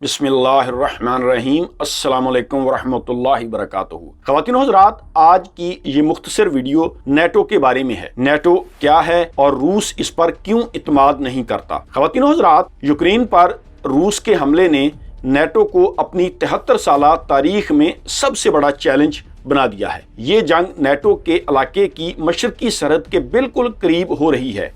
بسم اللہ الرحمن الرحیم السلام علیکم ورحمۃ اللہ وبرکاتہ۔ خواتین و حضرات، آج کی یہ مختصر ویڈیو نیٹو کے بارے میں ہے۔ نیٹو کیا ہے اور روس اس پر کیوں اعتماد نہیں کرتا؟ خواتین و حضرات، یوکرین پر روس کے حملے نے نیٹو کو اپنی 73 سالہ تاریخ میں سب سے بڑا چیلنج بنا دیا ہے۔ یہ جنگ نیٹو کے علاقے کی مشرقی سرحد کے بالکل قریب ہو رہی ہے۔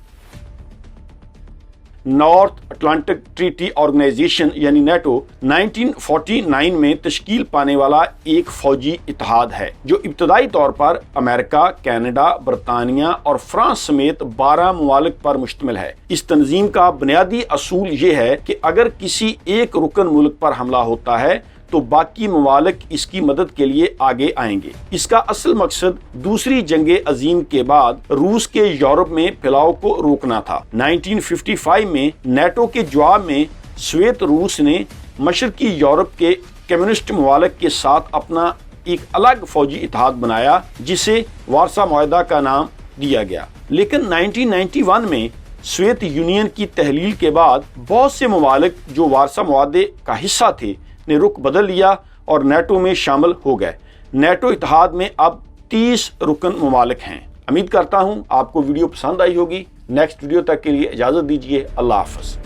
نارتھ اٹلانٹک ٹریٹی آرگنائزیشن یعنی نیٹو 1949 میں تشکیل پانے والا ایک فوجی اتحاد ہے جو ابتدائی طور پر امریکہ، کینیڈا، برطانیہ اور فرانس سمیت 12 ممالک پر مشتمل ہے۔ اس تنظیم کا بنیادی اصول یہ ہے کہ اگر کسی ایک رکن ملک پر حملہ ہوتا ہے تو باقی ممالک اس کی مدد کے لیے آگے آئیں گے۔ اس کا اصل مقصد دوسری جنگ عظیم کے بعد روس کے یورپ میں پھیلاؤ کو روکنا تھا۔ 1955 میں نیٹو کے جواب میں سوویت روس نے مشرقی یورپ کے کمیونسٹ ممالک کے ساتھ اپنا ایک الگ فوجی اتحاد بنایا جسے وارسا معاہدہ کا نام دیا گیا۔ لیکن 1991 میں سوویت یونین کی تحلیل کے بعد بہت سے ممالک جو وارسا معاہدے کا حصہ تھے نے رخ بدل لیا اور نیٹو میں شامل ہو گئے۔ نیٹو اتحاد میں اب 30 رکن ممالک ہیں۔ امید کرتا ہوں آپ کو ویڈیو پسند آئی ہوگی۔ نیکسٹ ویڈیو تک کے لیے اجازت دیجیے۔ اللہ حافظ۔